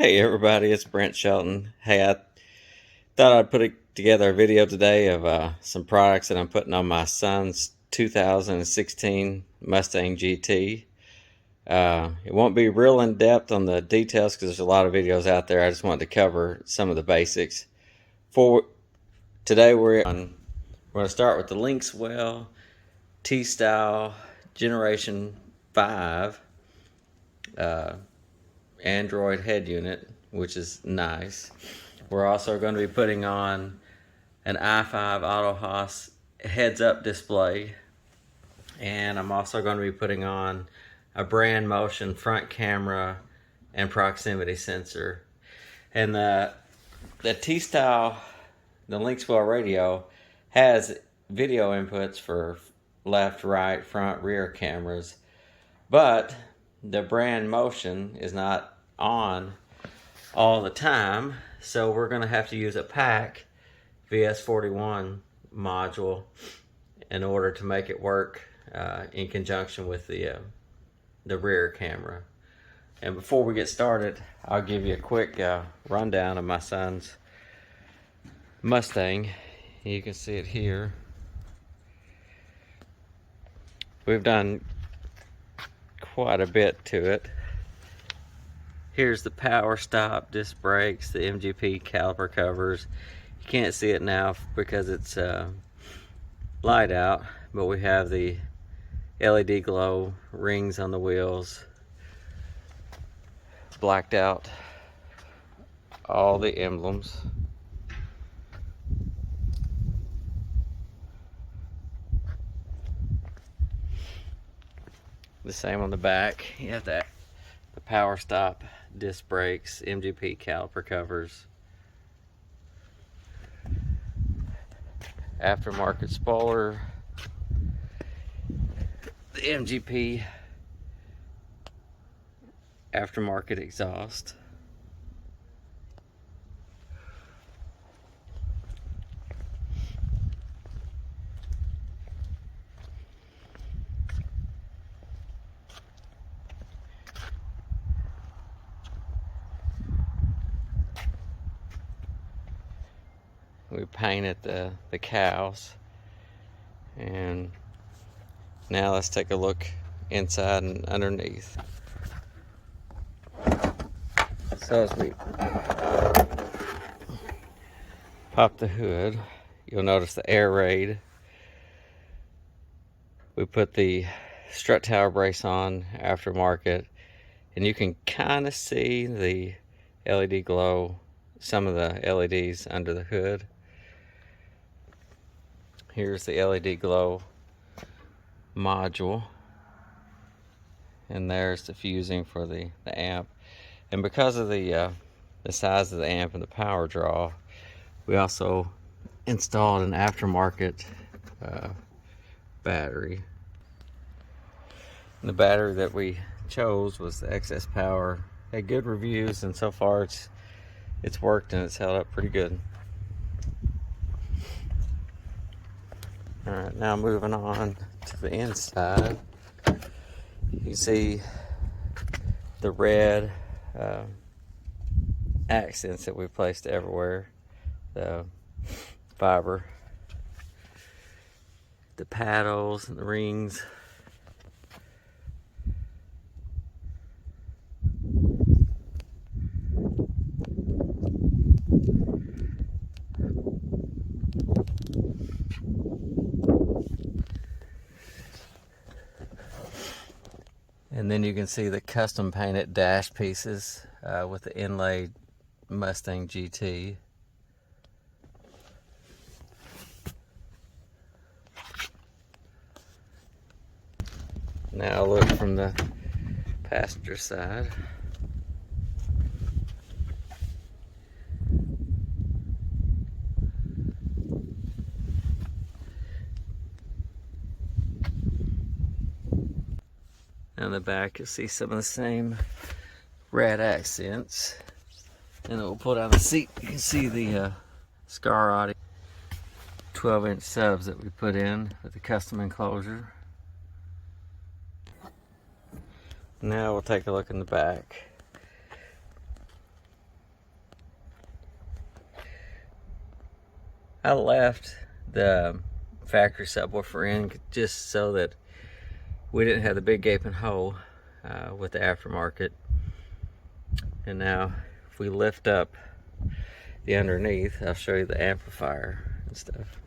Hey everybody, it's Brent Shelton. Hey, I thought I'd put together a video today of some products that I'm putting on my son's 2016 Mustang GT. It won't be real in depth on the details because there's a lot of videos out there. I just wanted to cover some of the basics. For today, we're going to start with the Linkswell T-Style Generation 5 Android head unit, which is nice. We're also going to be putting on an i5 Autosonus heads-up display, and I'm also going to be putting on a Brandmotion front camera and proximity sensor. And the T-Style, the Linkswell radio, has video inputs for left, right, front, rear cameras, but the Brandmotion is not on all the time, so we're going to have to use a pack VS41 module in order to make it work in conjunction with the rear camera. And before we get started, I'll give you a quick rundown of my son's Mustang. You can see it here. We've done quite a bit to it. Here's the PowerStop disc brakes, the MGP caliper covers. You can't see it now because it's light out, but we have the LED glow rings on the wheels. It's blacked out all the emblems. The same on the back. You have the PowerStop disc brakes, MGP caliper covers, aftermarket spoiler, the MGP aftermarket exhaust. We painted the cows, and now let's take a look inside and underneath. So as we pop the hood, you'll notice the Airaid. We put the strut tower brace on aftermarket, and you can kind of see the LED glow, some of the LEDs under the hood. Here's the LED glow module, and there's the fusing for the amp. And because of the size of the amp and the power draw, we also installed an aftermarket battery. And the battery that we chose was the Excess Power. Had good reviews, and so far it's worked and it's held up pretty good. Alright, now moving on to the inside. You see the red accents that we placed everywhere. The fiber, the paddles and the rings. And then you can see the custom painted dash pieces with the inlaid Mustang GT. Now look from the passenger side. On the back, you'll see some of the same red accents. And then we'll pull down the seat. You can see the Scar Audio 12-inch subs that we put in with the custom enclosure. Now we'll take a look in the back. I left the factory subwoofer in just so that we didn't have the big gaping hole with the aftermarket. And now if we lift up the underneath, I'll show you the amplifier and stuff.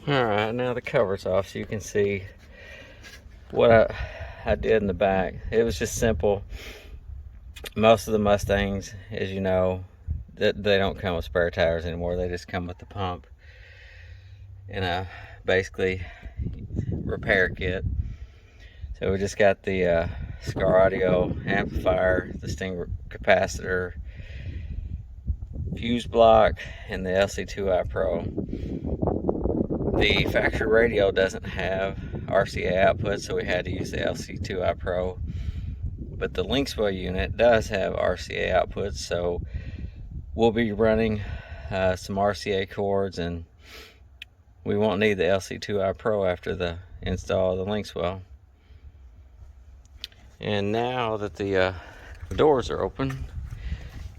Alright, now the cover's off so you can see what I did in the back. It was just simple. Most of the Mustangs, as you know, they don't come with spare tires anymore. They just come with the pump and a basically repair kit. So we just got the Scar Audio amplifier, the Sting capacitor, fuse block, and the LC2i Pro. The factory radio doesn't have RCA output, so we had to use the LC2i Pro. But the Linkswell unit does have RCA output, so we'll be running some RCA cords, and we won't need the LC2i Pro after the install of the Linkswell. And now that the doors are open,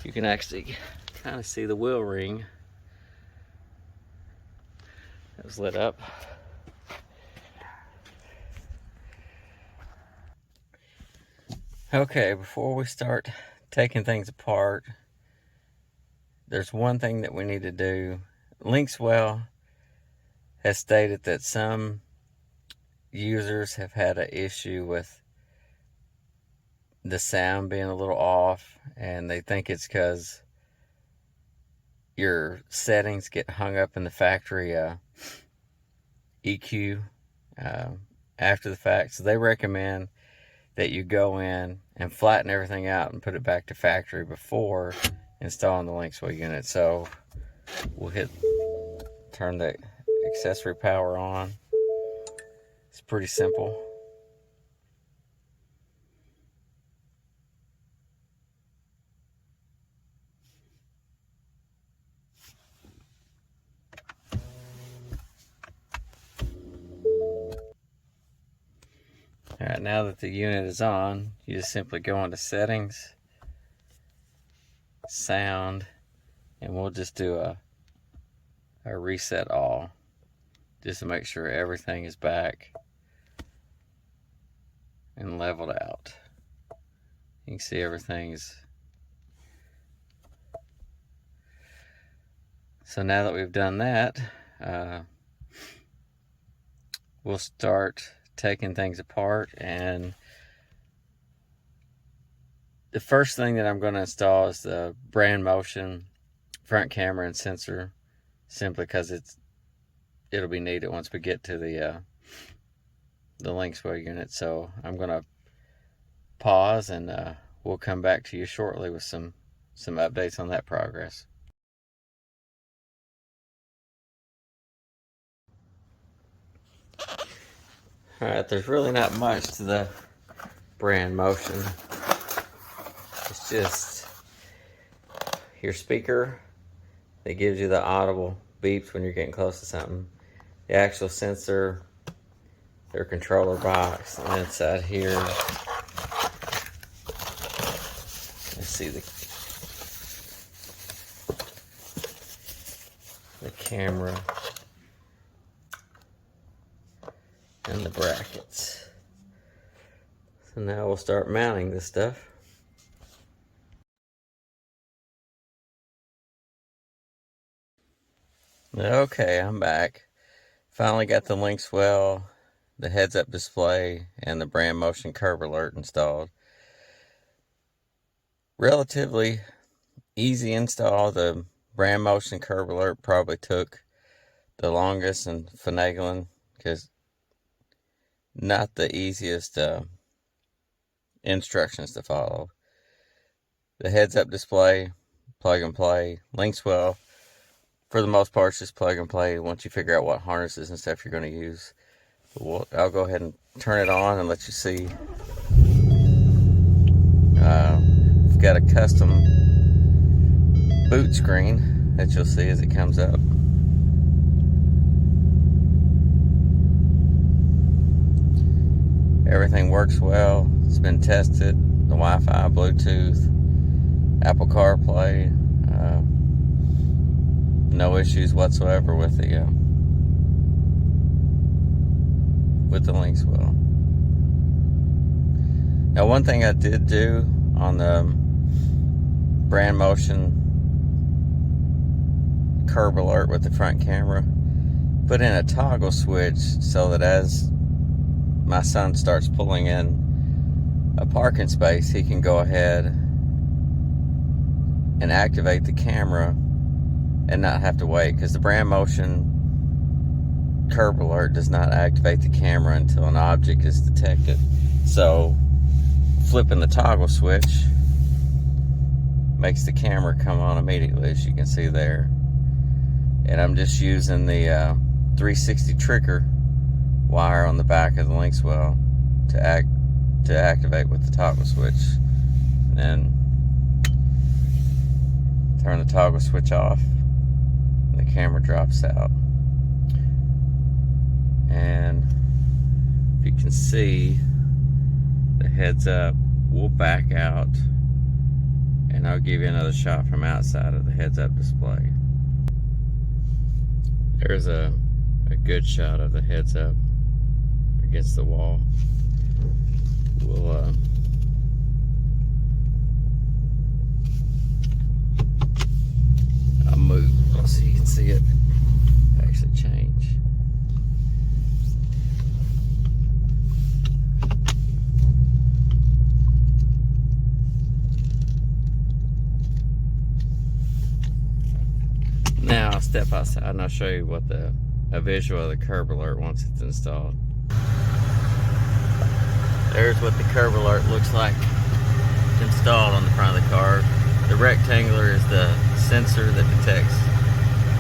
you can actually kind of see the wheel ring that was lit up. Okay, before we start taking things apart, there's one thing that we need to do. Linkswell has stated that some users have had an issue with the sound being a little off, and they think it's because your settings get hung up in the factory EQ after the fact. So they recommend that you go in and flatten everything out and put it back to factory before installing the Linkswell unit. So we'll turn the accessory power on. It's pretty simple. Alright, now that the unit is on, you just simply go into settings, sound, and we'll just do a reset all, just to make sure everything is back and leveled out. You can see everything's. So now that we've done that, we'll start taking things apart. And the first thing that I'm going to install is the Brandmotion front camera and sensor, simply because it'll be needed once we get to the Linkswell unit. So I'm going to pause, and we'll come back to you shortly with some updates on that progress. Alright, there's really not much to the Brandmotion. It's just your speaker that gives you the audible beeps when you're getting close to something. The actual sensor, their controller box, and inside here, let's see the camera and the brackets. So now we'll start mounting this stuff. Okay, I'm back. Finally got the Linkswell, the heads-up display, and the Brandmotion curve alert installed. Relatively easy install. The Brandmotion curve alert probably took the longest and finagling, because not the easiest instructions to follow. The heads-up display, plug and play. Linkswell, for the most part, it's just plug and play once you figure out what harnesses and stuff you're going to use. I'll go ahead and turn it on and let you see. We've got a custom boot screen that you'll see as it comes up. Everything works well. It's been tested. The Wi-Fi, Bluetooth, Apple CarPlay. no issues whatsoever with the Linkswell. Now, one thing I did do on the Brandmotion curb alert with the front camera, put in a toggle switch so that as my son starts pulling in a parking space, he can go ahead and activate the camera and not have to wait, because the Brandmotion curb alert does not activate the camera until an object is detected. So flipping the toggle switch makes the camera come on immediately, as you can see there. And I'm just using the 360 trigger wire on the back of the Linkswell to activate with the toggle switch, and then turn the toggle switch off and the camera drops out. And if you can see the heads up, we'll back out and I'll give you another shot from outside of the heads up display. There's a good shot of the heads up against the wall. We'll I'll move so you can see it actually change. Now I'll step outside and I'll show you what a visual of the curb alert once it's installed. There's what the curb alert looks like installed on the front of the car. The rectangular is the sensor that detects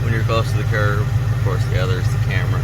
when you're close to the curb. Of course, the other is the camera.